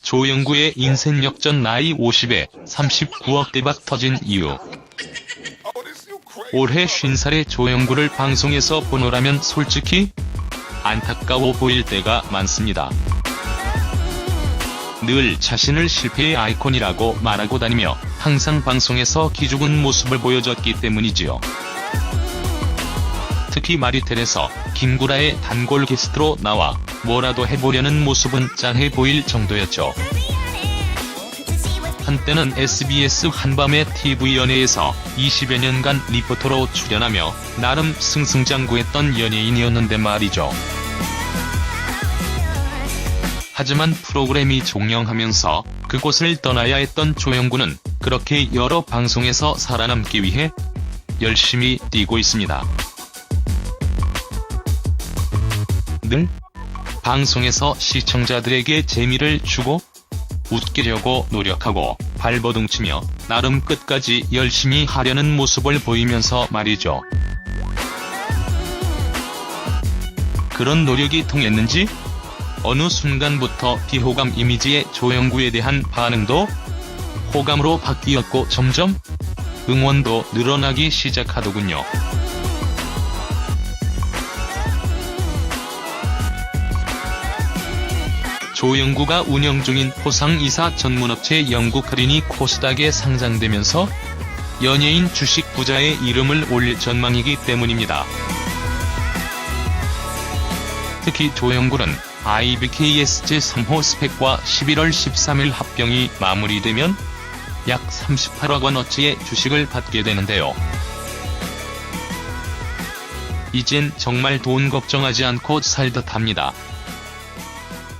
조영구의 인생 역전 나이 50에 39억 대박 터진 이유. 올해 50살의 조영구를 방송에서 보노라면 솔직히 안타까워 보일 때가 많습니다. 늘 자신을 실패의 아이콘이라고 말하고 다니며 항상 방송에서 기죽은 모습을 보여줬기 때문이지요. 특히 마리텔에서 김구라의 단골 게스트로 나와 뭐라도 해보려는 모습은 짠해 보일 정도였죠. 한때는 SBS 한밤의 TV연예에서 20여 년간 리포터로 출연하며 나름 승승장구했던 연예인이었는데 말이죠. 하지만 프로그램이 종영하면서 그곳을 떠나야 했던 조영구는 그렇게 여러 방송에서 살아남기 위해 열심히 뛰고 있습니다. 늘 방송에서 시청자들에게 재미를 주고 웃기려고 노력하고 발버둥치며 나름 끝까지 열심히 하려는 모습을 보이면서 말이죠. 그런 노력이 통했는지 어느 순간부터 비호감 이미지의 조영구에 대한 반응도 호감으로 바뀌었고 점점 응원도 늘어나기 시작하더군요. 조영구가 운영 중인 포상이사 전문업체 영국 할인이 코스닥에 상장되면서 연예인 주식 부자의 이름을 올릴 전망이기 때문입니다. 특히 조영구는 IBKS 제3호 스펙과 11월 13일 합병이 마무리되면 약 38억 원어치의 주식을 받게 되는데요. 이젠 정말 돈 걱정하지 않고 살 듯합니다.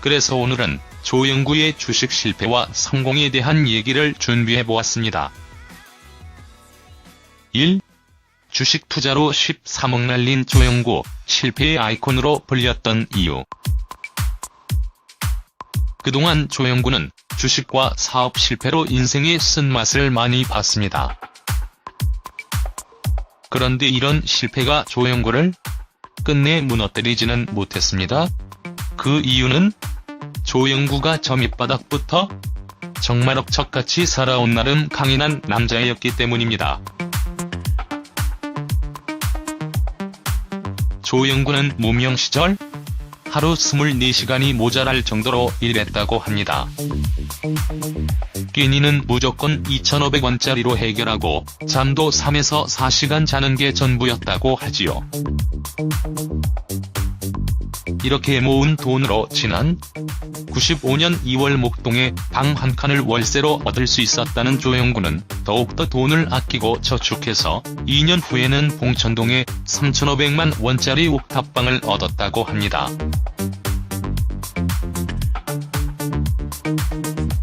그래서 오늘은 조영구의 주식 실패와 성공에 대한 얘기를 준비해보았습니다. 1. 주식 투자로 13억 날린 조영구, 실패의 아이콘으로 불렸던 이유. 그동안 조영구는 주식과 사업 실패로 인생의 쓴맛을 많이 봤습니다. 그런데 이런 실패가 조영구를 끝내 무너뜨리지는 못했습니다. 그 이유는 조영구가 저 밑바닥부터 정말 억척같이 살아온 나름 강인한 남자였기 때문입니다. 조영구는 무명 시절 하루 24시간이 모자랄 정도로 일했다고 합니다. 끼니는 무조건 2,500원짜리로 해결하고 잠도 3에서 4시간 자는 게 전부였다고 하지요. 이렇게 모은 돈으로 지난 95년 2월 목동에 방 한 칸을 월세로 얻을 수 있었다는 조영구는 더욱더 돈을 아끼고 저축해서 2년 후에는 봉천동에 3,500만 원짜리 옥탑방을 얻었다고 합니다.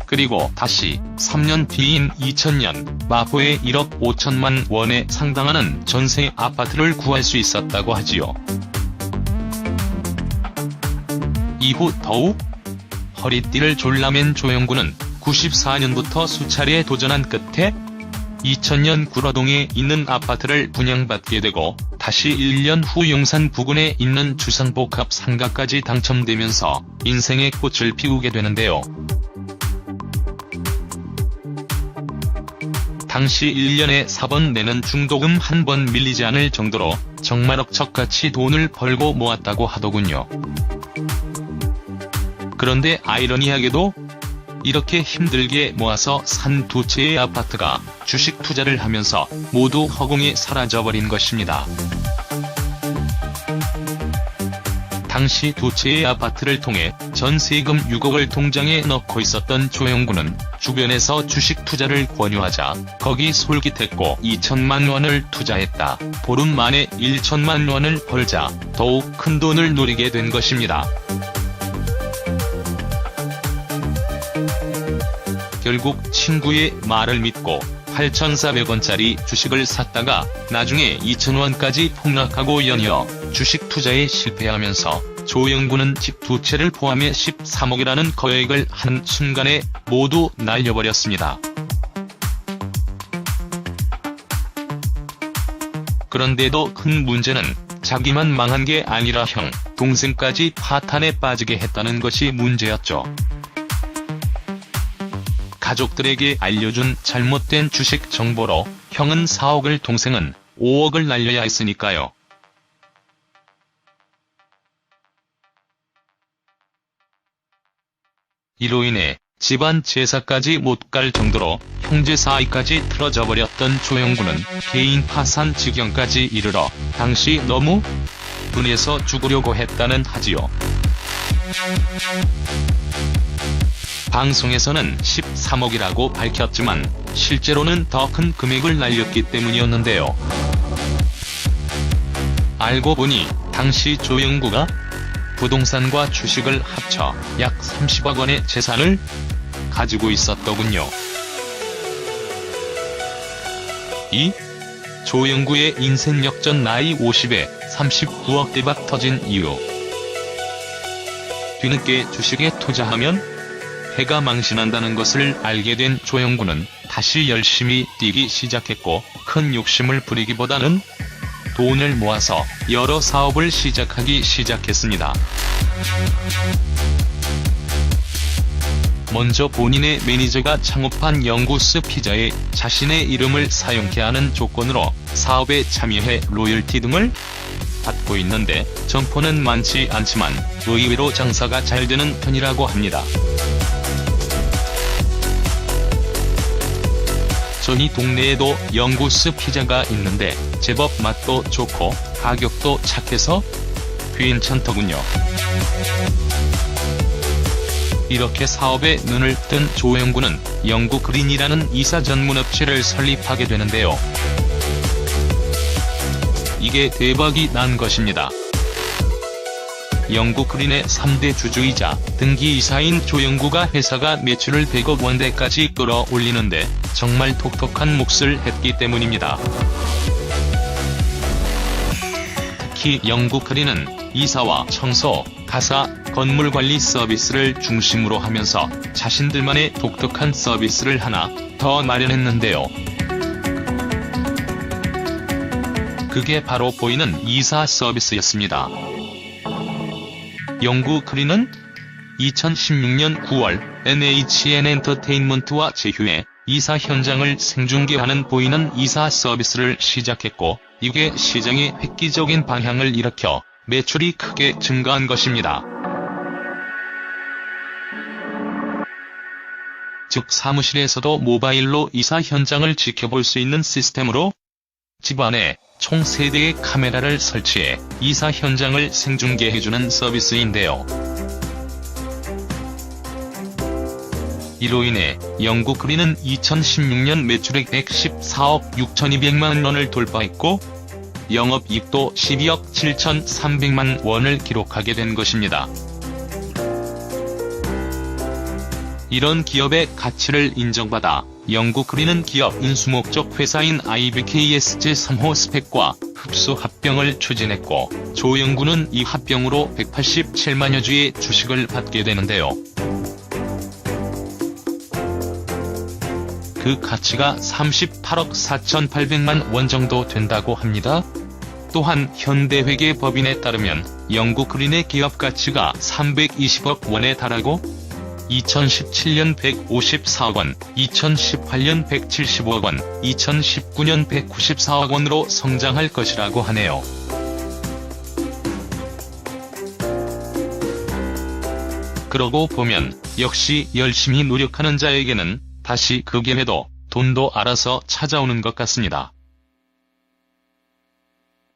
그리고 다시 3년 뒤인 2000년 마포에 1억 5천만 원에 상당하는 전세 아파트를 구할 수 있었다고 하지요. 이후 더욱 허리띠를 졸라맨 조영구는 94년부터 수차례 도전한 끝에 2000년 구로동에 있는 아파트를 분양받게 되고 다시 1년 후 용산 부근에 있는 주상복합 상가까지 당첨되면서 인생의 꽃을 피우게 되는데요. 당시 1년에 4번 내는 중도금 한 번 밀리지 않을 정도로 정말 억척같이 돈을 벌고 모았다고 하더군요. 그런데 아이러니하게도 이렇게 힘들게 모아서 산 두 채의 아파트가 주식 투자를 하면서 모두 허공에 사라져버린 것입니다. 당시 두 채의 아파트를 통해 전세금 6억을 통장에 넣고 있었던 조영구는 주변에서 주식 투자를 권유하자 거기 솔깃했고 2천만 원을 투자했다. 보름 만에 1천만 원을 벌자 더욱 큰 돈을 노리게 된 것입니다. 결국 친구의 말을 믿고 8,400원짜리 주식을 샀다가 나중에 2,000원까지 폭락하고 연이어 주식 투자에 실패하면서 조영구는 집 두 채를 포함해 13억이라는 거액을 한순간에 모두 날려버렸습니다. 그런데도 큰 문제는 자기만 망한 게 아니라 형, 동생까지 파탄에 빠지게 했다는 것이 문제였죠. 가족들에게 알려준 잘못된 주식 정보로 형은 4억을 동생은 5억을 날려야 했으니까요. 이로 인해 집안 제사까지 못 갈 정도로 형제 사이까지 틀어져 버렸던 조영구는 개인 파산 지경까지 이르러 당시 너무 분해서 죽으려고 했다는 하지요. 방송에서는 13억이라고 밝혔지만 실제로는 더 큰 금액을 날렸기 때문이었는데요. 알고 보니 당시 조영구가 부동산과 주식을 합쳐 약 30억 원의 재산을 가지고 있었더군요. 이 조영구의 인생 역전 나이 50에 39억 대박 터진 이유. 뒤늦게 주식에 투자하면 회가 망신한다는 것을 알게 된 조영구는 다시 열심히 뛰기 시작했고 큰 욕심을 부리기보다는 돈을 모아서 여러 사업을 시작하기 시작했습니다. 먼저 본인의 매니저가 창업한 영구스 피자에 자신의 이름을 사용케 하는 조건으로 사업에 참여해 로열티 등을 받고 있는데 점포는 많지 않지만 의외로 장사가 잘 되는 편이라고 합니다. 저희 동네에도 영구스 피자가 있는데 제법 맛도 좋고 가격도 착해서 괜찮더군요. 이렇게 사업에 눈을 뜬 조영구는 영구그린이라는 이사 전문 업체를 설립하게 되는데요. 이게 대박이 난 것입니다. 영구그린의 3대 주주이자 등기이사인 조영구가 회사가 매출을 100억 원대까지 끌어올리는데 정말 독특한 몫을 했기 때문입니다. 특히 영구그린은 이사와 청소, 가사, 건물관리 서비스를 중심으로 하면서 자신들만의 독특한 서비스를 하나 더 마련했는데요. 그게 바로 보이는 이사 서비스였습니다. 영구그린은 2016년 9월 NHN 엔터테인먼트와 제휴해 이사 현장을 생중계하는 보이는 이사 서비스를 시작했고 이게 시장에 획기적인 방향을 일으켜 매출이 크게 증가한 것입니다. 즉 사무실에서도 모바일로 이사 현장을 지켜볼 수 있는 시스템으로 집안에 총 3대의 카메라를 설치해 이사 현장을 생중계해주는 서비스인데요. 이로 인해 영구그린은 2016년 매출액 114억 6,200만 원을 돌파했고 영업이익도 12억 7,300만 원을 기록하게 된 것입니다. 이런 기업의 가치를 인정받아 영구그린은 기업 인수목적 회사인 IBKSG 3호 스펙과 흡수 합병을 추진했고 조영구는 이 합병으로 187만여 주의 주식을 받게 되는데요. 그 가치가 38억 4,800만 원 정도 된다고 합니다. 또한 현대회계법인에 따르면 영구그린의 기업 가치가 320억 원에 달하고 2017년 154억 원, 2018년 175억 원, 2019년 194억 원으로 성장할 것이라고 하네요. 그러고 보면 역시 열심히 노력하는 자에게는 다시 그 기회도 돈도 알아서 찾아오는 것 같습니다.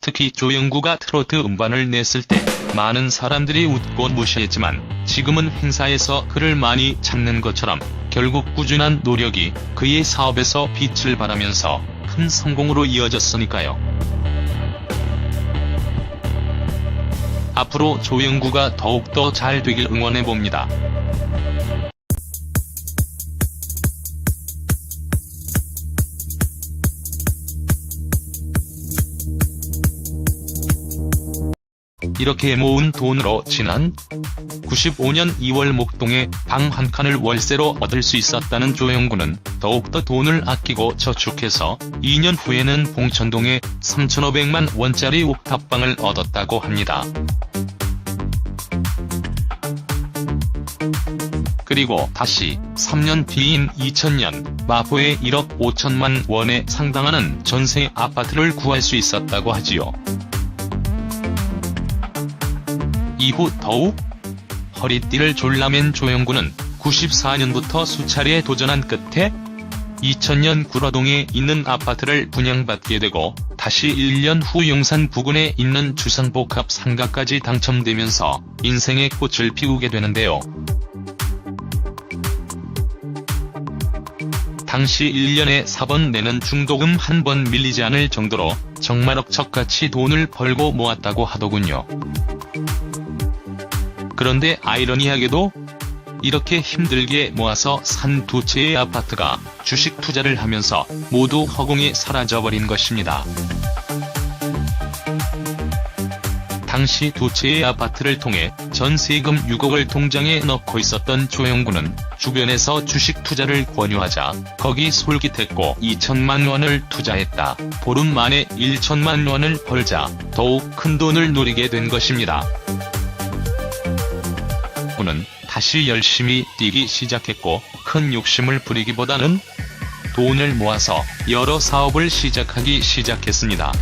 특히 조영구가 트로트 음반을 냈을 때 많은 사람들이 웃고 무시했지만 지금은 행사에서 그를 많이 찾는 것처럼 결국 꾸준한 노력이 그의 사업에서 빛을 발하면서 큰 성공으로 이어졌으니까요. 앞으로 조영구가 더욱더 잘 되길 응원해봅니다. 이렇게 모은 돈으로 지난 95년 2월 목동에 방 한 칸을 월세로 얻을 수 있었다는 조영구는 더욱더 돈을 아끼고 저축해서 2년 후에는 봉천동에 3,500만 원짜리 옥탑방을 얻었다고 합니다. 그리고 다시 3년 뒤인 2000년 마포에 1억 5천만 원에 상당하는 전세 아파트를 구할 수 있었다고 하지요. 이후 더욱 허리띠를 졸라맨 조영구는 94년부터 수차례 도전한 끝에 2000년 구로동에 있는 아파트를 분양받게 되고 다시 1년 후 용산 부근에 있는 주상복합 상가까지 당첨되면서 인생의 꽃을 피우게 되는데요. 당시 1년에 4번 내는 중도금 한 번 밀리지 않을 정도로 정말 억척같이 돈을 벌고 모았다고 하더군요. 그런데 아이러니하게도 이렇게 힘들게 모아서 산 두 채의 아파트가 주식 투자를 하면서 모두 허공에 사라져버린 것입니다. 당시 두 채의 아파트를 통해 전세금 6억을 통장에 넣고 있었던 조영구는 주변에서 주식 투자를 권유하자 거기 솔깃했고 2천만 원을 투자했다. 보름 만에 1천만 원을 벌자 더욱 큰 돈을 노리게 된 것입니다. 그는 다시 열심히 뛰기 시작했고 큰 욕심을 부리기보다는 돈을 모아서 여러 사업을 시작하기 시작했습니다.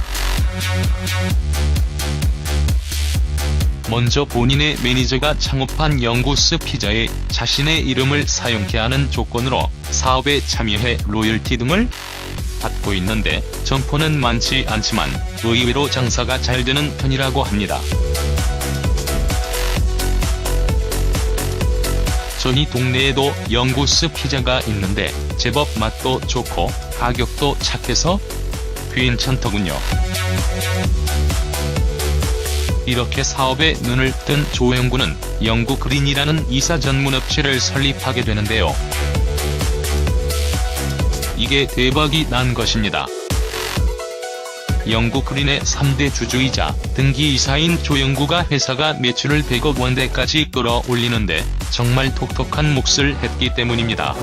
먼저 본인의 매니저가 창업한 영구스 피자에 자신의 이름을 사용케 하는 조건으로 사업에 참여해 로열티 등을 받고 있는데 점포는 많지 않지만 의외로 장사가 잘 되는 편이라고 합니다. 저희 동네에도 영구스 피자가 있는데 제법 맛도 좋고 가격도 착해서 괜찮더군요. 이렇게 사업에 눈을 뜬 조영구는 영구그린이라는 이사 전문업체를 설립하게 되는데요. 이게 대박이 난 것입니다. 영구그린의 3대 주주이자 등기이사인 조영구가 회사가 매출을 100억 원대까지 끌어올리는데 정말 독특한 몫을 했기 때문입니다.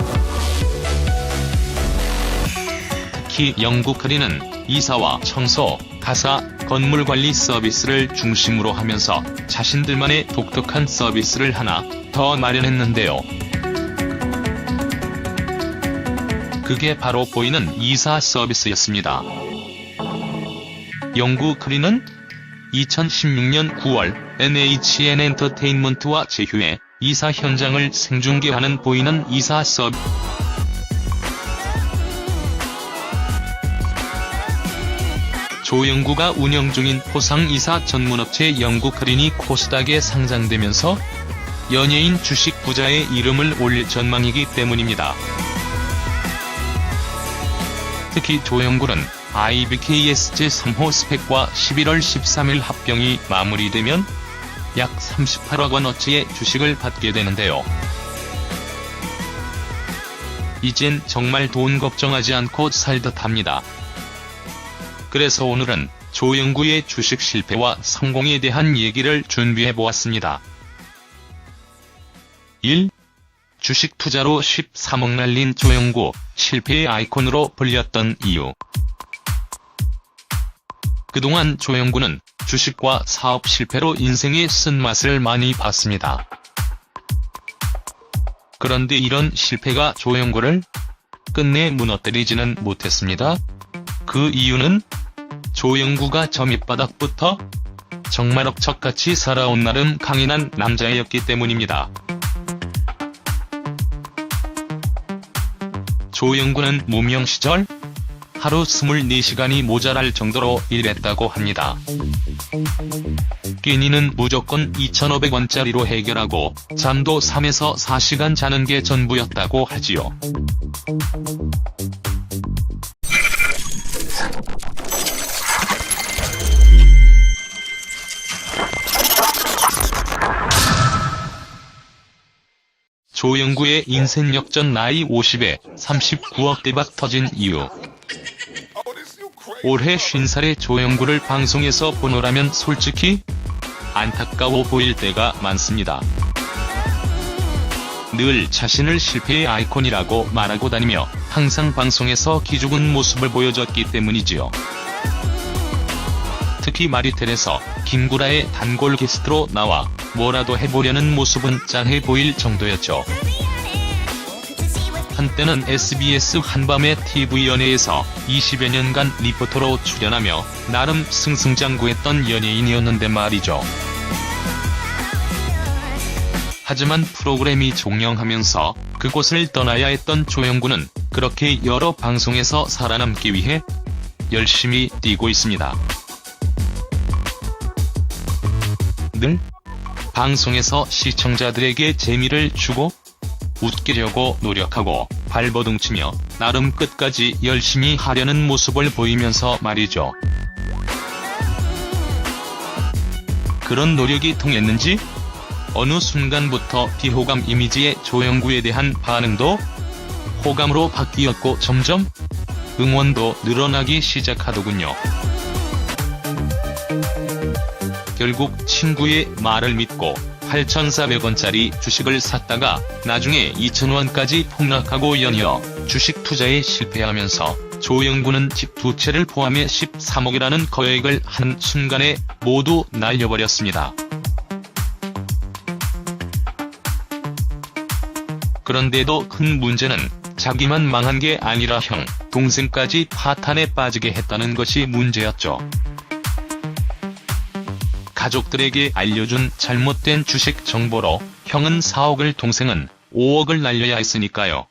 특히 영구그린은 이사와 청소, 가사, 건물관리 서비스를 중심으로 하면서 자신들만의 독특한 서비스를 하나 더 마련했는데요. 그게 바로 보이는 이사 서비스였습니다. 영구그린은 2016년 9월 NHN 엔터테인먼트와 제휴해 이사 현장을 생중계하는 보이는 이사 서비스. 조영구가 운영 중인 포상이사 전문업체 영구그린이 코스닥에 상장되면서 연예인 주식 부자의 이름을 올릴 전망이기 때문입니다. 특히 조영구는 IBKS 제3호 스펙과 11월 13일 합병이 마무리되면 약 38억 원어치의 주식을 받게 되는데요. 이젠 정말 돈 걱정하지 않고 살듯합니다. 그래서 오늘은 조영구의 주식 실패와 성공에 대한 얘기를 준비해보았습니다. 1. 주식 투자로 13억 날린 조영구, 실패의 아이콘으로 불렸던 이유. 그동안 조영구는 주식과 사업 실패로 인생의 쓴맛을 많이 봤습니다. 그런데 이런 실패가 조영구를 끝내 무너뜨리지는 못했습니다. 그 이유는 조영구가 저 밑바닥부터 정말 억척같이 살아온 나름 강인한 남자였기 때문입니다. 조영구는 무명 시절 하루 24시간이 모자랄 정도로 일했다고 합니다. 끼니는 무조건 2,500원짜리로 해결하고 잠도 3에서 4시간 자는 게 전부였다고 하지요. 조영구의 인생 역전 나이 50에 39억 대박 터진 이유. 올해 50살의 조영구를 방송에서 보노라면 솔직히 안타까워 보일 때가 많습니다. 늘 자신을 실패의 아이콘이라고 말하고 다니며 항상 방송에서 기죽은 모습을 보여줬기 때문이지요. 특히 마리텔에서 김구라의 단골 게스트로 나와 뭐라도 해보려는 모습은 짠해 보일 정도였죠. 한때는 SBS 한밤의 TV연예에서 20여 년간 리포터로 출연하며 나름 승승장구했던 연예인이었는데 말이죠. 하지만 프로그램이 종영하면서 그곳을 떠나야 했던 조영구는 그렇게 여러 방송에서 살아남기 위해 열심히 뛰고 있습니다. 늘 방송에서 시청자들에게 재미를 주고 웃기려고 노력하고 발버둥치며 나름 끝까지 열심히 하려는 모습을 보이면서 말이죠. 그런 노력이 통했는지 어느 순간부터 비호감 이미지의 조영구에 대한 반응도 호감으로 바뀌었고 점점 응원도 늘어나기 시작하더군요. 결국 친구의 말을 믿고 8,400원짜리 주식을 샀다가 나중에 2,000원까지 폭락하고 연이어 주식 투자에 실패하면서 조영구는 집 2채를 포함해 13억이라는 거액을 한순간에 모두 날려버렸습니다. 그런데도 큰 문제는 자기만 망한 게 아니라 형, 동생까지 파탄에 빠지게 했다는 것이 문제였죠. 가족들에게 알려준 잘못된 주식 정보로 형은 4억을 동생은 5억을 날려야 했으니까요.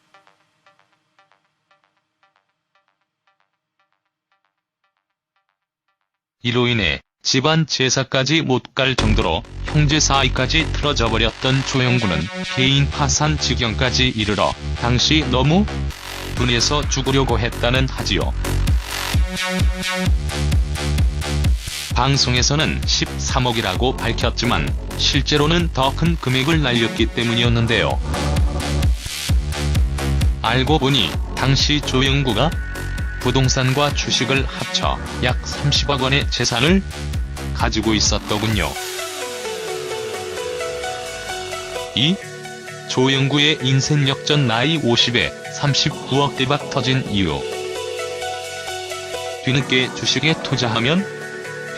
이로 인해 집안 제사까지 못 갈 정도로 형제 사이까지 틀어져 버렸던 조영구는 개인 파산 지경까지 이르러 당시 너무 분해서 죽으려고 했다는 하지요. 방송에서는 13억이라고 밝혔지만 실제로는 더 큰 금액을 날렸기 때문이었는데요. 알고 보니 당시 조영구가 부동산과 주식을 합쳐 약 30억 원의 재산을 가지고 있었더군요. 이 조영구의 인생 역전 나이 50에 39억 대박 터진 이유. 뒤늦게 주식에 투자하면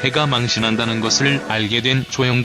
회가 망신한다는 것을 알게 된 조영구.